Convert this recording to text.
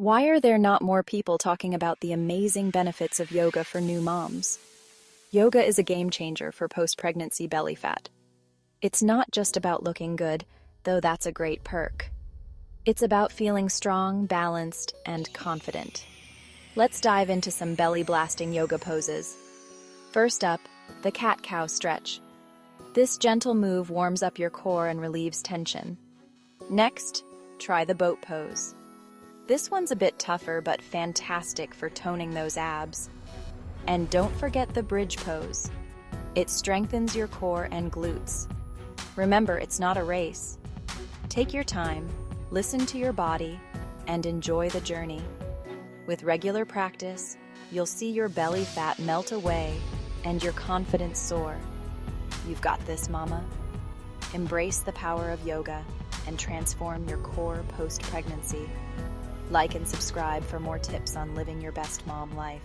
Why are there not more people talking about the amazing benefits of yoga for new moms? Yoga is a game changer for post-pregnancy belly fat. It's not just about looking good, though that's a great perk. It's about feeling strong, balanced, and confident. Let's dive into some belly-blasting yoga poses. First up, the cat-cow stretch. This gentle move warms up your core and relieves tension. Next, try the boat pose. This one's a bit tougher, but fantastic for toning those abs. And don't forget the bridge pose. It strengthens your core and glutes. Remember, it's not a race. Take your time, listen to your body, and enjoy the journey. With regular practice, you'll see your belly fat melt away and your confidence soar. You've got this, mama. Embrace the power of yoga and transform your core post-pregnancy. Like and subscribe for more tips on living your best mom life.